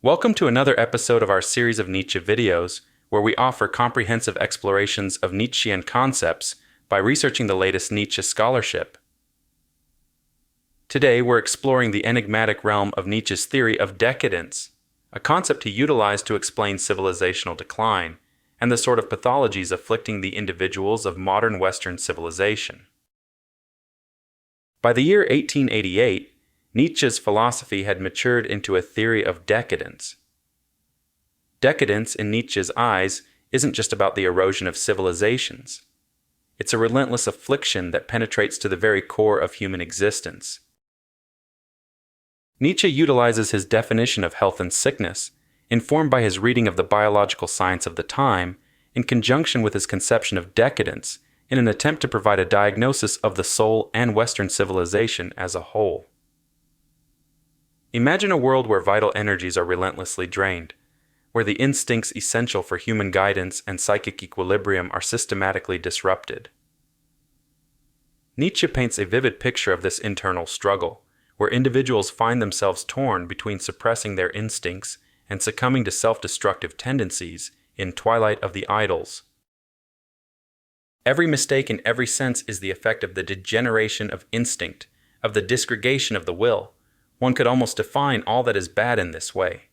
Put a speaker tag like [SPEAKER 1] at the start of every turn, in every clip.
[SPEAKER 1] Welcome to another episode of our series of Nietzsche videos, where we offer comprehensive explorations of Nietzschean concepts by researching the latest Nietzsche scholarship. Today, we're exploring the enigmatic realm of Nietzsche's theory of decadence, a concept he utilized to explain civilizational decline and the sort of pathologies afflicting the individuals of modern Western civilization. By the year 1888, Nietzsche's philosophy had matured into a theory of decadence. Decadence, in Nietzsche's eyes, isn't just about the erosion of civilizations. It's a relentless affliction that penetrates to the very core of human existence. Nietzsche utilizes his definition of health and sickness, informed by his reading of the biological science of the time, in conjunction with his conception of decadence, in an attempt to provide a diagnosis of the soul and Western civilization as a whole. Imagine a world where vital energies are relentlessly drained, where the instincts essential for human guidance and psychic equilibrium are systematically disrupted. Nietzsche paints a vivid picture of this internal struggle, where individuals find themselves torn between suppressing their instincts and succumbing to self-destructive tendencies in twilight of the idols. Every mistake in every sense is the effect of the degeneration of instinct, of the disgregation of the will. One could almost define all that is bad in this way.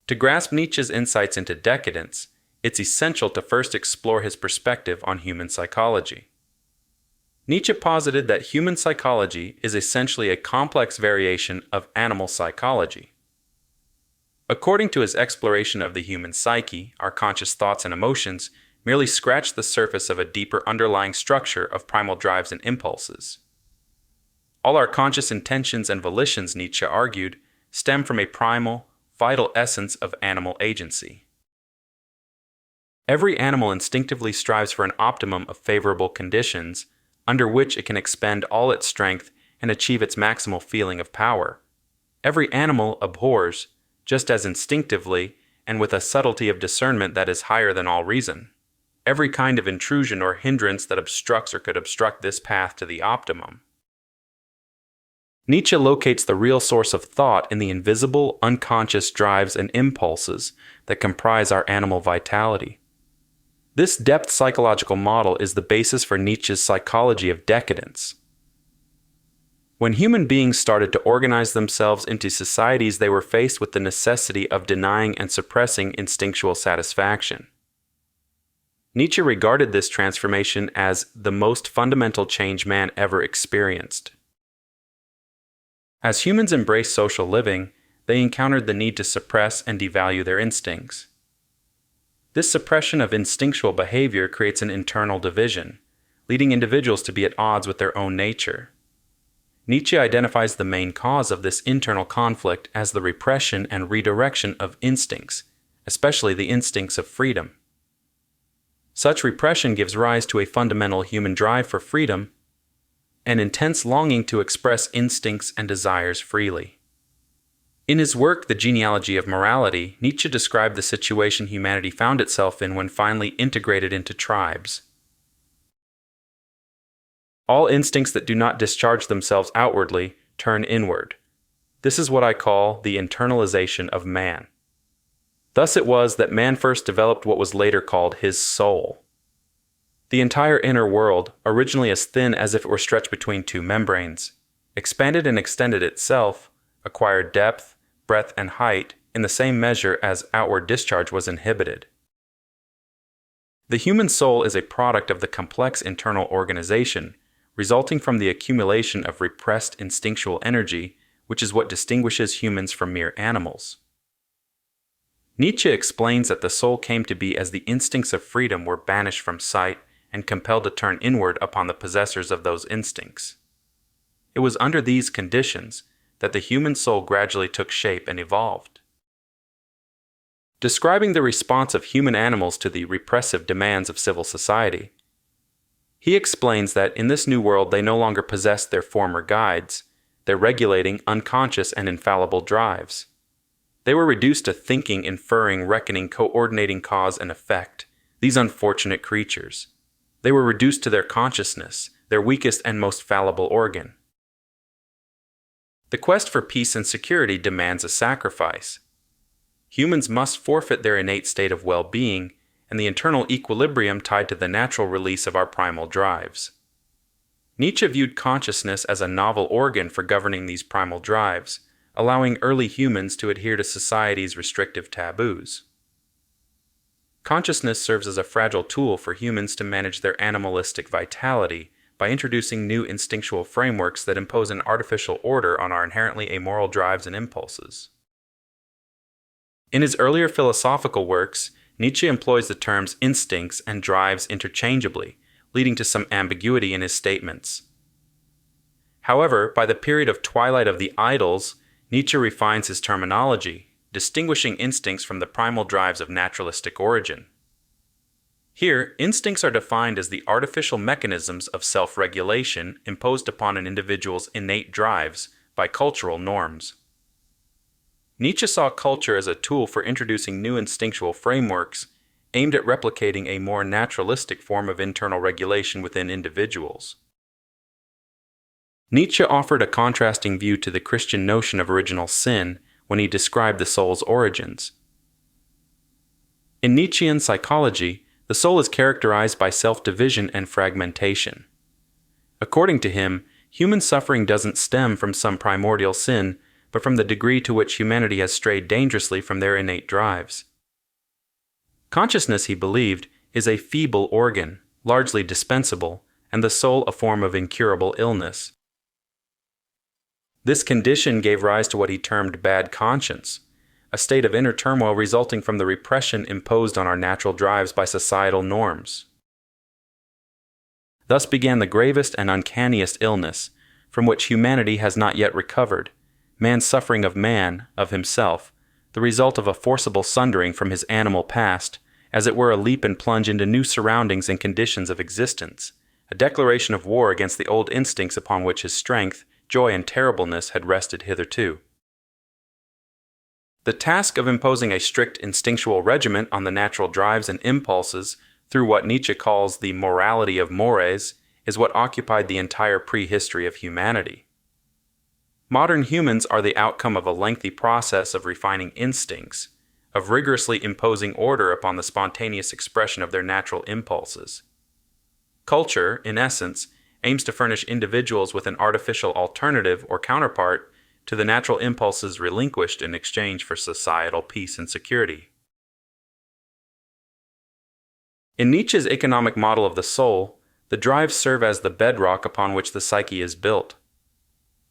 [SPEAKER 1] To grasp Nietzsche's insights into decadence, it's essential to first explore his perspective on human psychology. Nietzsche posited that human psychology is essentially a complex variation of animal psychology. According to his exploration of the human psyche, our conscious thoughts and emotions merely scratch the surface of a deeper underlying structure of primal drives and impulses. All our conscious intentions and volitions, Nietzsche argued, stem from a primal, vital essence of animal agency. Every animal instinctively strives for an optimum of favorable conditions, under which it can expend all its strength and achieve its maximal feeling of power. Every animal abhors, just as instinctively and with a subtlety of discernment that is higher than all reason, every kind of intrusion or hindrance that obstructs or could obstruct this path to the optimum. Nietzsche locates the real source of thought in the invisible, unconscious drives and impulses that comprise our animal vitality. This depth psychological model is the basis for Nietzsche's psychology of decadence. When human beings started to organize themselves into societies, they were faced with the necessity of denying and suppressing instinctual satisfaction. Nietzsche regarded this transformation as the most fundamental change man ever experienced. As humans embraced social living, they encountered the need to suppress and devalue their instincts. This suppression of instinctual behavior creates an internal division, leading individuals to be at odds with their own nature. Nietzsche identifies the main cause of this internal conflict as the repression and redirection of instincts, especially the instincts of freedom. Such repression gives rise to a fundamental human drive for freedom, an intense longing to express instincts and desires freely. In his work, The Genealogy of Morality, Nietzsche described the situation humanity found itself in when finally integrated into tribes. All instincts that do not discharge themselves outwardly turn inward. This is what I call the internalization of man. Thus it was that man first developed what was later called his soul. The entire inner world, originally as thin as if it were stretched between two membranes, expanded and extended itself, acquired depth, breadth, and height in the same measure as outward discharge was inhibited. The human soul is a product of the complex internal organization, resulting from the accumulation of repressed instinctual energy, which is what distinguishes humans from mere animals. Nietzsche explains that the soul came to be as the instincts of freedom were banished from sight and compelled to turn inward upon the possessors of those instincts. It was under these conditions that the human soul gradually took shape and evolved. Describing the response of human animals to the repressive demands of civil society, he explains that in this new world they no longer possessed their former guides, their regulating, unconscious, and infallible drives. They were reduced to thinking, inferring, reckoning, coordinating cause and effect, these unfortunate creatures. They were reduced to their consciousness, their weakest and most fallible organ. The quest for peace and security demands a sacrifice. Humans must forfeit their innate state of well-being and the internal equilibrium tied to the natural release of our primal drives. Nietzsche viewed consciousness as a novel organ for governing these primal drives, allowing early humans to adhere to society's restrictive taboos. Consciousness serves as a fragile tool for humans to manage their animalistic vitality by introducing new instinctual frameworks that impose an artificial order on our inherently amoral drives and impulses. In his earlier philosophical works, Nietzsche employs the terms instincts and drives interchangeably, leading to some ambiguity in his statements. However, by the period of Twilight of the Idols, Nietzsche refines his terminology, distinguishing instincts from the primal drives of naturalistic origin. Here, instincts are defined as the artificial mechanisms of self-regulation imposed upon an individual's innate drives by cultural norms. Nietzsche saw culture as a tool for introducing new instinctual frameworks aimed at replicating a more naturalistic form of internal regulation within individuals. Nietzsche offered a contrasting view to the Christian notion of original sin when he described the soul's origins. In Nietzschean psychology, the soul is characterized by self-division and fragmentation. According to him, human suffering doesn't stem from some primordial sin, but from the degree to which humanity has strayed dangerously from their innate drives. Consciousness, he believed, is a feeble organ, largely dispensable, and the soul a form of incurable illness. This condition gave rise to what he termed bad conscience, a state of inner turmoil resulting from the repression imposed on our natural drives by societal norms. Thus began the gravest and uncanniest illness, from which humanity has not yet recovered, man's suffering of man, of himself, the result of a forcible sundering from his animal past, as it were a leap and plunge into new surroundings and conditions of existence, a declaration of war against the old instincts upon which his strength, joy, and terribleness had rested hitherto. The task of imposing a strict instinctual regiment on the natural drives and impulses through what Nietzsche calls the morality of mores is what occupied the entire prehistory of humanity. Modern humans are the outcome of a lengthy process of refining instincts, of rigorously imposing order upon the spontaneous expression of their natural impulses. Culture, in essence, aims to furnish individuals with an artificial alternative or counterpart to the natural impulses relinquished in exchange for societal peace and security. In Nietzsche's economic model of the soul, the drives serve as the bedrock upon which the psyche is built.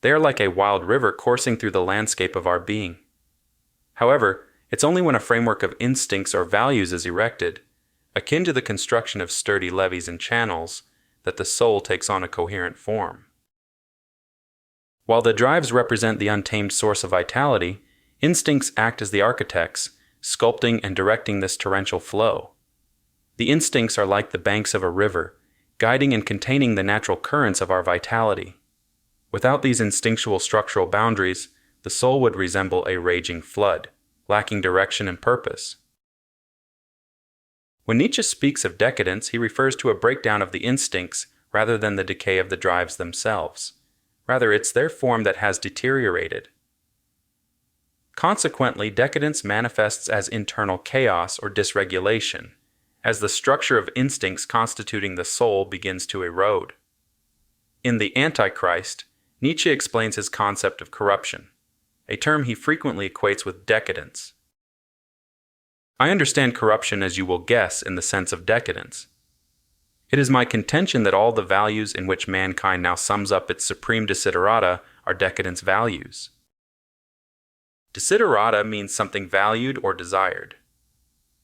[SPEAKER 1] They are like a wild river coursing through the landscape of our being. However, it's only when a framework of instincts or values is erected, akin to the construction of sturdy levees and channels, that the soul takes on a coherent form. While the drives represent the untamed source of vitality, instincts act as the architects, sculpting and directing this torrential flow. The instincts are like the banks of a river, guiding and containing the natural currents of our vitality. Without these instinctual structural boundaries, the soul would resemble a raging flood, lacking direction and purpose. When Nietzsche speaks of decadence, he refers to a breakdown of the instincts rather than the decay of the drives themselves. Rather, it's their form that has deteriorated. Consequently, decadence manifests as internal chaos or dysregulation, as the structure of instincts constituting the soul begins to erode. In The Antichrist, Nietzsche explains his concept of corruption, a term he frequently equates with decadence. I understand corruption, as you will guess, in the sense of decadence. It is my contention that all the values in which mankind now sums up its supreme desiderata are decadence values. Desiderata means something valued or desired.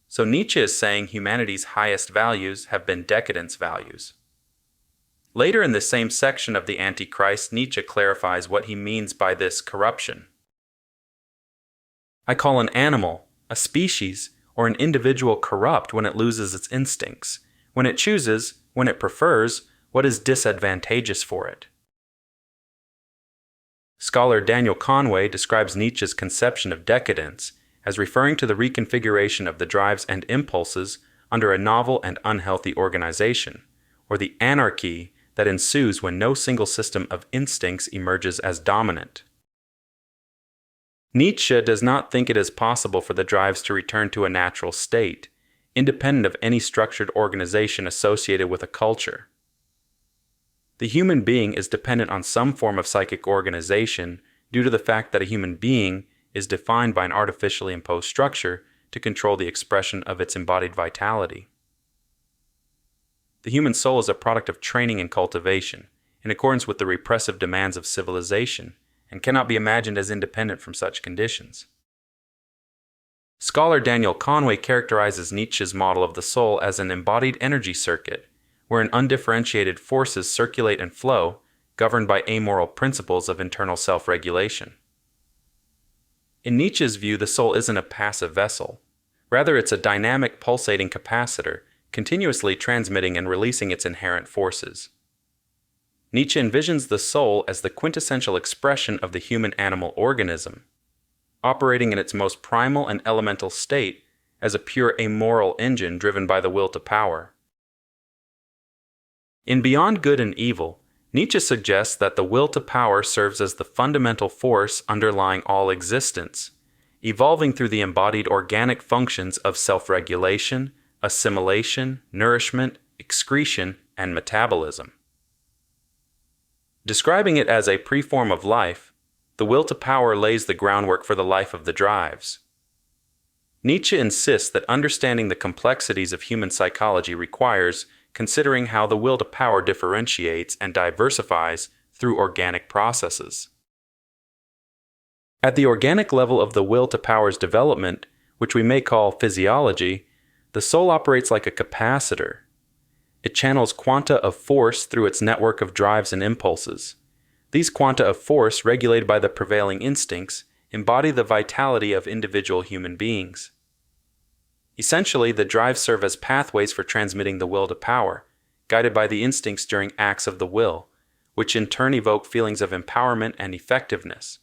[SPEAKER 1] So Nietzsche is saying humanity's highest values have been decadence values. Later in this same section of The Antichrist, Nietzsche clarifies what he means by this corruption. I call an animal, a species, or an individual corrupt when it loses its instincts, when it chooses, when it prefers, what is disadvantageous for it. Scholar Daniel Conway describes Nietzsche's conception of decadence as referring to the reconfiguration of the drives and impulses under a novel and unhealthy organization, or the anarchy that ensues when no single system of instincts emerges as dominant. Nietzsche does not think it is possible for the drives to return to a natural state, independent of any structured organization associated with a culture. The human being is dependent on some form of psychic organization due to the fact that a human being is defined by an artificially imposed structure to control the expression of its embodied vitality. The human soul is a product of training and cultivation, in accordance with the repressive demands of civilization, and cannot be imagined as independent from such conditions. Scholar Daniel Conway characterizes Nietzsche's model of the soul as an embodied energy circuit, wherein undifferentiated forces circulate and flow, governed by amoral principles of internal self-regulation. In Nietzsche's view, the soul isn't a passive vessel. Rather, it's a dynamic, pulsating capacitor, continuously transmitting and releasing its inherent forces. Nietzsche envisions the soul as the quintessential expression of the human animal organism, operating in its most primal and elemental state as a pure amoral engine driven by the will to power. In Beyond Good and Evil, Nietzsche suggests that the will to power serves as the fundamental force underlying all existence, evolving through the embodied organic functions of self-regulation, assimilation, nourishment, excretion, and metabolism. Describing it as a preform of life, the will to power lays the groundwork for the life of the drives. Nietzsche insists that understanding the complexities of human psychology requires considering how the will to power differentiates and diversifies through organic processes. At the organic level of the will to power's development, which we may call physiology, the soul operates like a capacitor. It channels quanta of force through its network of drives and impulses. These quanta of force, regulated by the prevailing instincts, embody the vitality of individual human beings. Essentially, the drives serve as pathways for transmitting the will to power, guided by the instincts during acts of the will, which in turn evoke feelings of empowerment and effectiveness.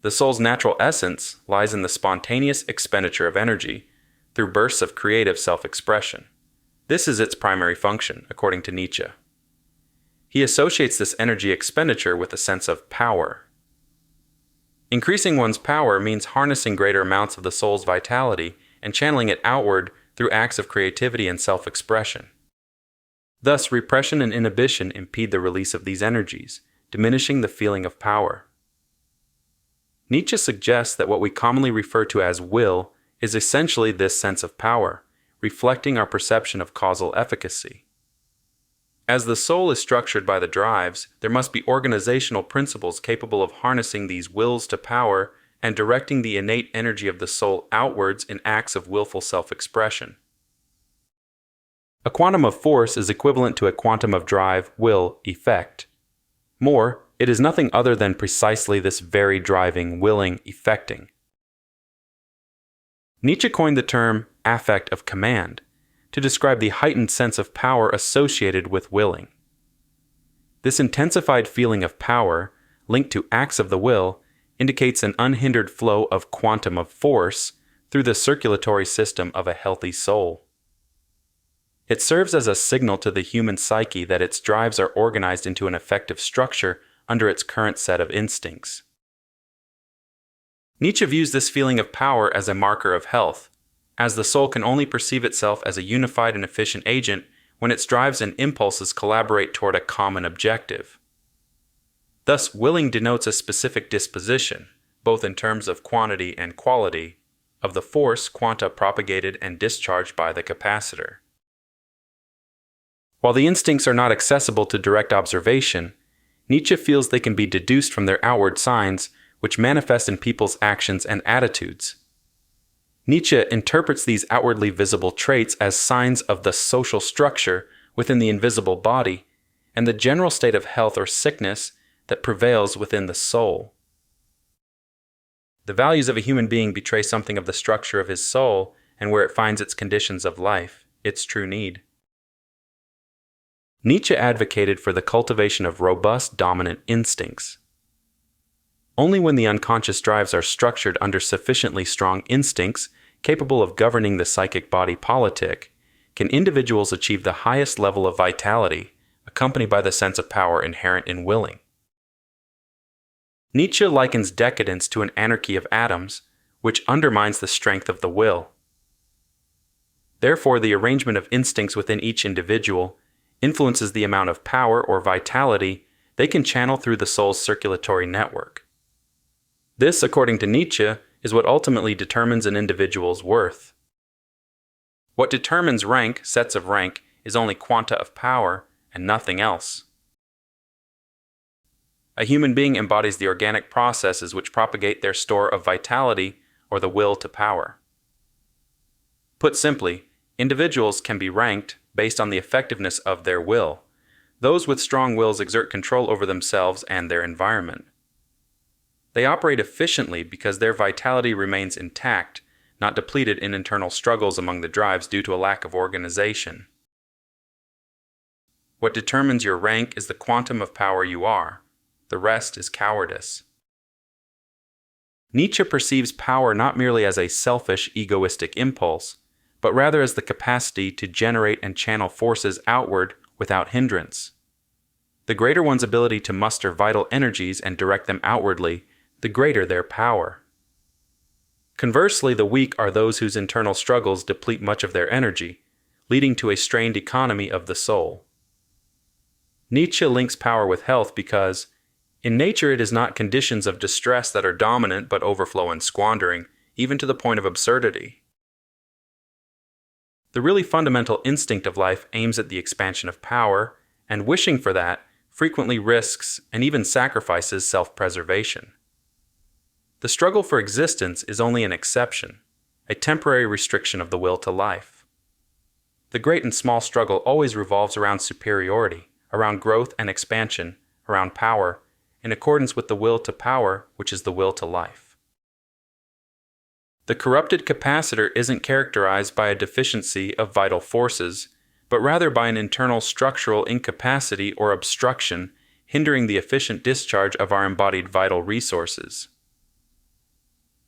[SPEAKER 1] The soul's natural essence lies in the spontaneous expenditure of energy through bursts of creative self-expression. This is its primary function, according to Nietzsche. He associates this energy expenditure with a sense of power. Increasing one's power means harnessing greater amounts of the soul's vitality and channeling it outward through acts of creativity and self-expression. Thus, repression and inhibition impede the release of these energies, diminishing the feeling of power. Nietzsche suggests that what we commonly refer to as will is essentially this sense of power, reflecting our perception of causal efficacy. As the soul is structured by the drives, there must be organizational principles capable of harnessing these wills to power and directing the innate energy of the soul outwards in acts of willful self-expression. A quantum of force is equivalent to a quantum of drive, will, effect. More, it is nothing other than precisely this very driving, willing, effecting. Nietzsche coined the term affect of command to describe the heightened sense of power associated with willing. This intensified feeling of power, linked to acts of the will, indicates an unhindered flow of quantum of force through the circulatory system of a healthy soul. It serves as a signal to the human psyche that its drives are organized into an effective structure under its current set of instincts. Nietzsche views this feeling of power as a marker of health, as the soul can only perceive itself as a unified and efficient agent when its drives and impulses collaborate toward a common objective. Thus, willing denotes a specific disposition, both in terms of quantity and quality, of the force quanta propagated and discharged by the capacitor. While the instincts are not accessible to direct observation, Nietzsche feels they can be deduced from their outward signs, which manifest in people's actions and attitudes. Nietzsche interprets these outwardly visible traits as signs of the social structure within the invisible body and the general state of health or sickness that prevails within the soul. The values of a human being betray something of the structure of his soul and where it finds its conditions of life, its true need. Nietzsche advocated for the cultivation of robust, dominant instincts. Only when the unconscious drives are structured under sufficiently strong instincts capable of governing the psychic body politic can individuals achieve the highest level of vitality, accompanied by the sense of power inherent in willing. Nietzsche likens decadence to an anarchy of atoms, which undermines the strength of the will. Therefore, the arrangement of instincts within each individual influences the amount of power or vitality they can channel through the soul's circulatory network. This, according to Nietzsche, is what ultimately determines an individual's worth. What determines rank, sets of rank, is only quanta of power and nothing else. A human being embodies the organic processes which propagate their store of vitality or the will to power. Put simply, individuals can be ranked based on the effectiveness of their will. Those with strong wills exert control over themselves and their environment. They operate efficiently because their vitality remains intact, not depleted in internal struggles among the drives due to a lack of organization. What determines your rank is the quantum of power you are. The rest is cowardice. Nietzsche perceives power not merely as a selfish, egoistic impulse, but rather as the capacity to generate and channel forces outward without hindrance. The greater one's ability to muster vital energies and direct them outwardly, the greater their power. Conversely, the weak are those whose internal struggles deplete much of their energy, leading to a strained economy of the soul. Nietzsche links power with health because, in nature, it is not conditions of distress that are dominant but overflow and squandering, even to the point of absurdity. The really fundamental instinct of life aims at the expansion of power, and wishing for that frequently risks and even sacrifices self-preservation. The struggle for existence is only an exception, a temporary restriction of the will to life. The great and small struggle always revolves around superiority, around growth and expansion, around power, in accordance with the will to power, which is the will to life. The corrupted capacitor isn't characterized by a deficiency of vital forces, but rather by an internal structural incapacity or obstruction hindering the efficient discharge of our embodied vital resources.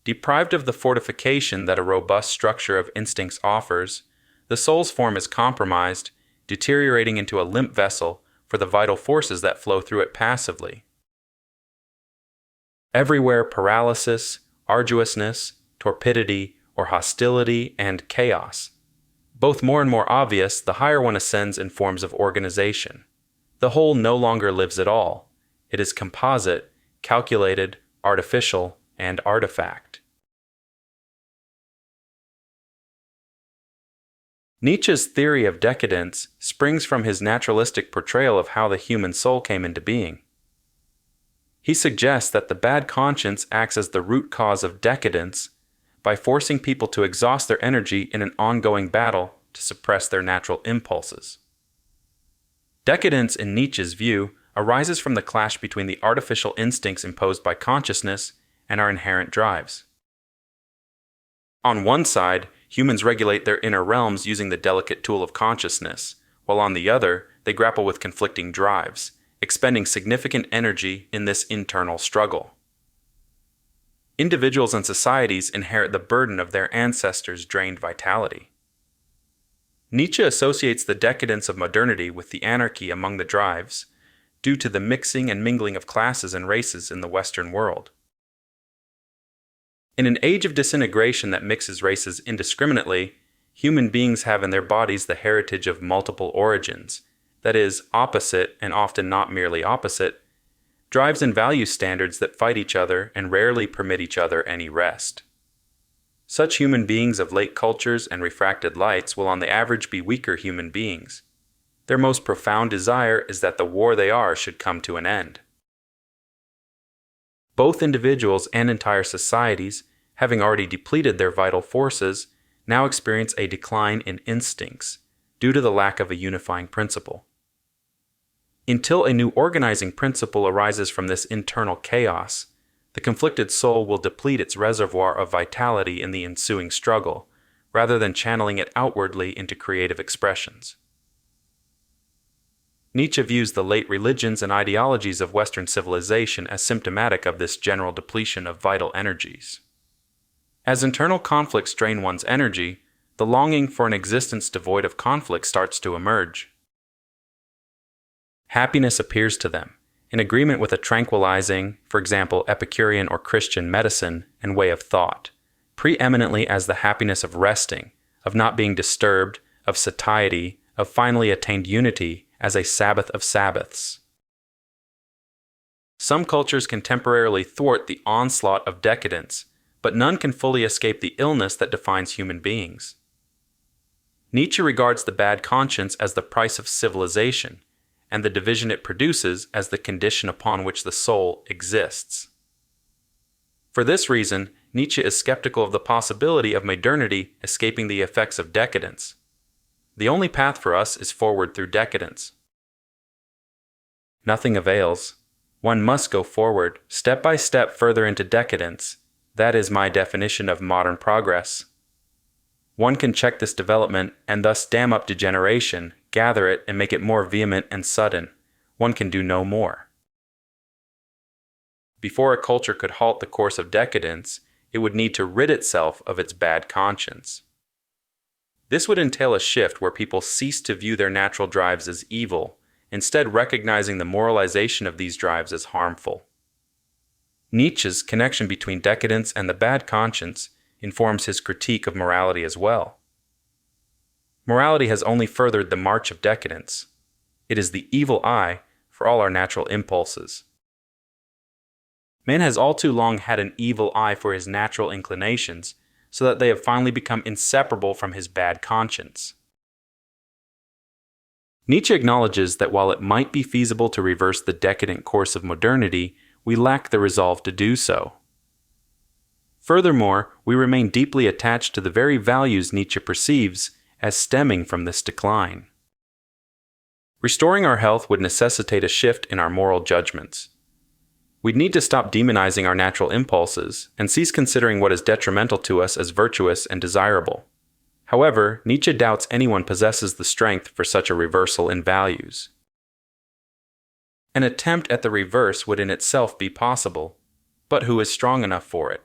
[SPEAKER 1] Deprived of the fortification that a robust structure of instincts offers, the soul's form is compromised, deteriorating into a limp vessel for the vital forces that flow through it passively. Everywhere paralysis, arduousness, torpidity, or hostility, and chaos. Both more and more obvious, the higher one ascends in forms of organization. The whole no longer lives at all. It is composite, calculated, artificial, and artifact. Nietzsche's theory of decadence springs from his naturalistic portrayal of how the human soul came into being. He suggests that the bad conscience acts as the root cause of decadence by forcing people to exhaust their energy in an ongoing battle to suppress their natural impulses. Decadence, in Nietzsche's view, arises from the clash between the artificial instincts imposed by consciousness and our inherent drives. On one side, humans regulate their inner realms using the delicate tool of consciousness, while on the other, they grapple with conflicting drives, expending significant energy in this internal struggle. Individuals and societies inherit the burden of their ancestors' drained vitality. Nietzsche associates the decadence of modernity with the anarchy among the drives, due to the mixing and mingling of classes and races in the Western world. In an age of disintegration that mixes races indiscriminately, human beings have in their bodies the heritage of multiple origins, that is, opposite, and often not merely opposite, drives and value standards that fight each other and rarely permit each other any rest. Such human beings of late cultures and refracted lights will on the average be weaker human beings. Their most profound desire is that the war they are should come to an end. Both individuals and entire societies, having already depleted their vital forces, now experience a decline in instincts due to the lack of a unifying principle. Until a new organizing principle arises from this internal chaos, the conflicted soul will deplete its reservoir of vitality in the ensuing struggle, rather than channeling it outwardly into creative expressions. Nietzsche views the late religions and ideologies of Western civilization as symptomatic of this general depletion of vital energies. As internal conflicts drain one's energy, the longing for an existence devoid of conflict starts to emerge. Happiness appears to them, in agreement with a tranquilizing, for example, Epicurean or Christian medicine and way of thought, preeminently as the happiness of resting, of not being disturbed, of satiety, of finally attained unity as a Sabbath of Sabbaths. Some cultures can temporarily thwart the onslaught of decadence, but none can fully escape the illness that defines human beings. Nietzsche regards the bad conscience as the price of civilization, and the division it produces as the condition upon which the soul exists. For this reason, Nietzsche is skeptical of the possibility of modernity escaping the effects of decadence. The only path for us is forward through decadence. Nothing avails. One must go forward, step by step further into decadence. That is my definition of modern progress. One can check this development and thus dam up degeneration, gather it and make it more vehement and sudden. One can do no more. Before a culture could halt the course of decadence, it would need to rid itself of its bad conscience. This would entail a shift where people cease to view their natural drives as evil, instead recognizing the moralization of these drives as harmful. Nietzsche's connection between decadence and the bad conscience informs his critique of morality as well. Morality has only furthered the march of decadence. It is the evil eye for all our natural impulses. Man has all too long had an evil eye for his natural inclinations, so that they have finally become inseparable from his bad conscience. Nietzsche acknowledges that while it might be feasible to reverse the decadent course of modernity, we lack the resolve to do so. Furthermore, we remain deeply attached to the very values Nietzsche perceives as stemming from this decline. Restoring our health would necessitate a shift in our moral judgments. We'd need to stop demonizing our natural impulses and cease considering what is detrimental to us as virtuous and desirable. However, Nietzsche doubts anyone possesses the strength for such a reversal in values. An attempt at the reverse would in itself be possible, but who is strong enough for it?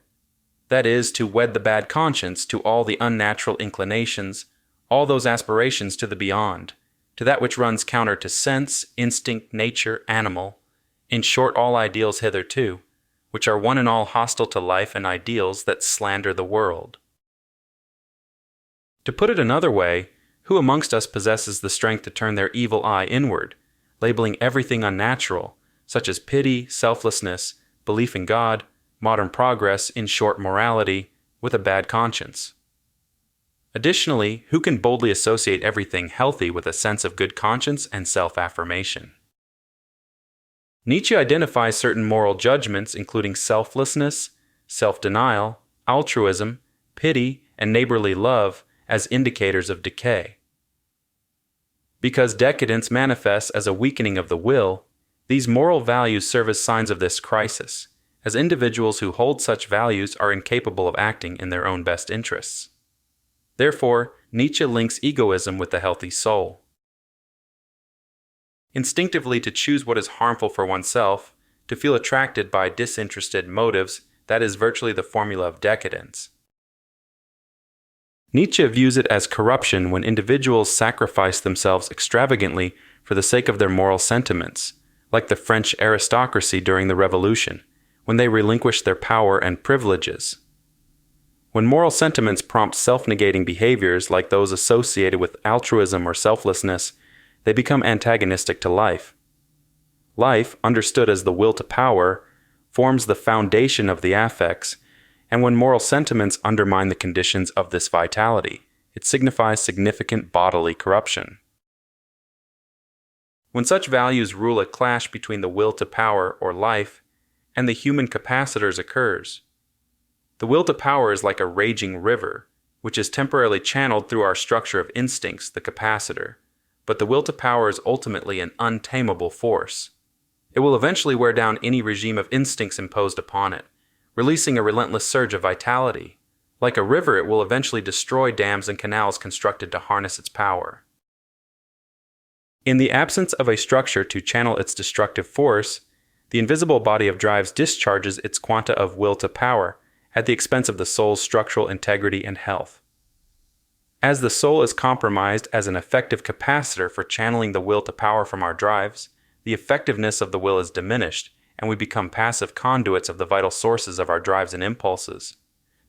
[SPEAKER 1] That is, to wed the bad conscience to all the unnatural inclinations, all those aspirations to the beyond, to that which runs counter to sense, instinct, nature, animal, in short all ideals hitherto, which are one and all hostile to life and ideals that slander the world. To put it another way, who amongst us possesses the strength to turn their evil eye inward, labeling everything unnatural, such as pity, selflessness, belief in God, modern progress, in short morality, with a bad conscience? Additionally, who can boldly associate everything healthy with a sense of good conscience and self-affirmation? Nietzsche identifies certain moral judgments including selflessness, self-denial, altruism, pity, and neighborly love as indicators of decay. Because decadence manifests as a weakening of the will, these moral values serve as signs of this crisis, as individuals who hold such values are incapable of acting in their own best interests. Therefore, Nietzsche links egoism with the healthy soul. Instinctively to choose what is harmful for oneself, to feel attracted by disinterested motives, that is virtually the formula of decadence. Nietzsche views it as corruption when individuals sacrifice themselves extravagantly for the sake of their moral sentiments, like the French aristocracy during the Revolution, when they relinquished their power and privileges. When moral sentiments prompt self-negating behaviors like those associated with altruism or selflessness, they become antagonistic to life. Life, understood as the will to power, forms the foundation of the affects, and when moral sentiments undermine the conditions of this vitality, it signifies significant bodily corruption. When such values rule a clash between the will to power or life and the human capacitors occurs. The will to power is like a raging river, which is temporarily channeled through our structure of instincts, the capacitor, but the will to power is ultimately an untamable force. It will eventually wear down any regime of instincts imposed upon it, releasing a relentless surge of vitality. Like a river, it will eventually destroy dams and canals constructed to harness its power. In the absence of a structure to channel its destructive force, the invisible body of drives discharges its quanta of will to power at the expense of the soul's structural integrity and health. As the soul is compromised as an effective capacitor for channeling the will to power from our drives, the effectiveness of the will is diminished, and we become passive conduits of the vital sources of our drives and impulses.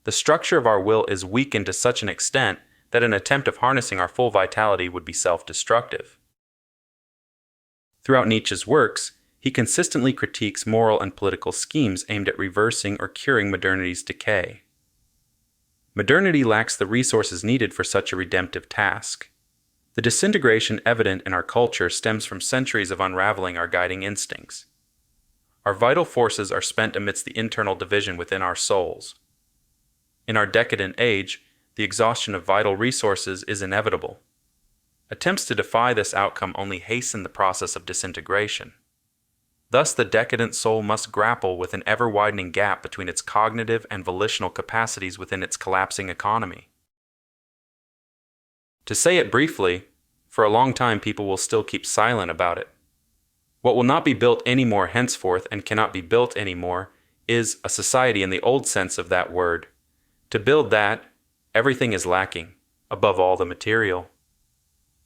[SPEAKER 1] The structure of our will is weakened to such an extent that an attempt of harnessing our full vitality would be self-destructive. Throughout Nietzsche's works, he consistently critiques moral and political schemes aimed at reversing or curing modernity's decay. Modernity lacks the resources needed for such a redemptive task. The disintegration evident in our culture stems from centuries of unraveling our guiding instincts. Our vital forces are spent amidst the internal division within our souls. In our decadent age, the exhaustion of vital resources is inevitable. Attempts to defy this outcome only hasten the process of disintegration. Thus, the decadent soul must grapple with an ever-widening gap between its cognitive and volitional capacities within its collapsing economy. To say it briefly, for a long time people will still keep silent about it. What will not be built anymore henceforth and cannot be built anymore is a society in the old sense of that word. To build that, everything is lacking, above all the material.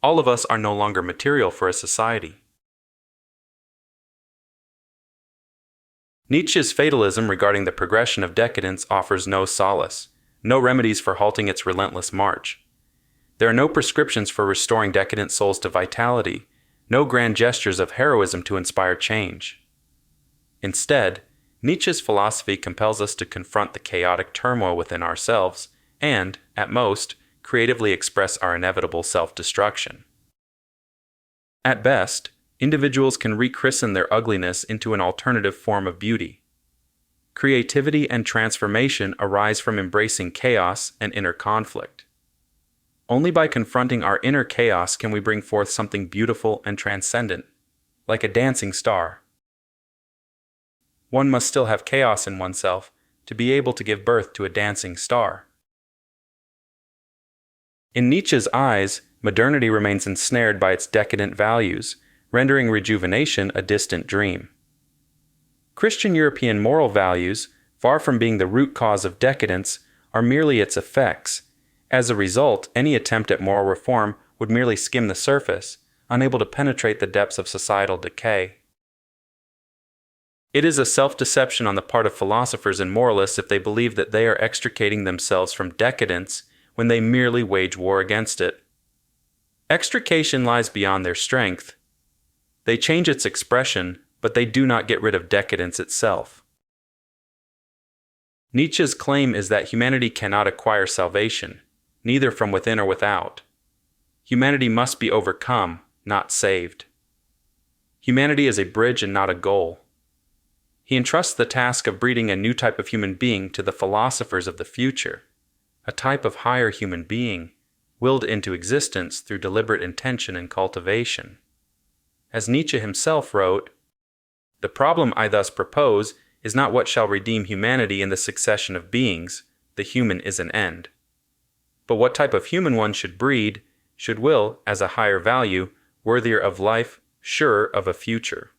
[SPEAKER 1] All of us are no longer material for a society. Nietzsche's fatalism regarding the progression of decadence offers no solace, no remedies for halting its relentless march. There are no prescriptions for restoring decadent souls to vitality, no grand gestures of heroism to inspire change. Instead, Nietzsche's philosophy compels us to confront the chaotic turmoil within ourselves and, at most, creatively express our inevitable self-destruction. At best, individuals can rechristen their ugliness into an alternative form of beauty. Creativity and transformation arise from embracing chaos and inner conflict. Only by confronting our inner chaos can we bring forth something beautiful and transcendent, like a dancing star. One must still have chaos in oneself to be able to give birth to a dancing star. In Nietzsche's eyes, modernity remains ensnared by its decadent values, rendering rejuvenation a distant dream. Christian European moral values, far from being the root cause of decadence, are merely its effects. As a result, any attempt at moral reform would merely skim the surface, unable to penetrate the depths of societal decay. It is a self-deception on the part of philosophers and moralists if they believe that they are extricating themselves from decadence when they merely wage war against it. Extrication lies beyond their strength. They change its expression, but they do not get rid of decadence itself. Nietzsche's claim is that humanity cannot acquire salvation, neither from within or without. Humanity must be overcome, not saved. Humanity is a bridge and not a goal. He entrusts the task of breeding a new type of human being to the philosophers of the future, a type of higher human being, willed into existence through deliberate intention and cultivation. As Nietzsche himself wrote, "The problem I thus propose is not what shall redeem humanity in the succession of beings, the human is an end, but what type of human one should breed, should will, as a higher value, worthier of life, surer of a future."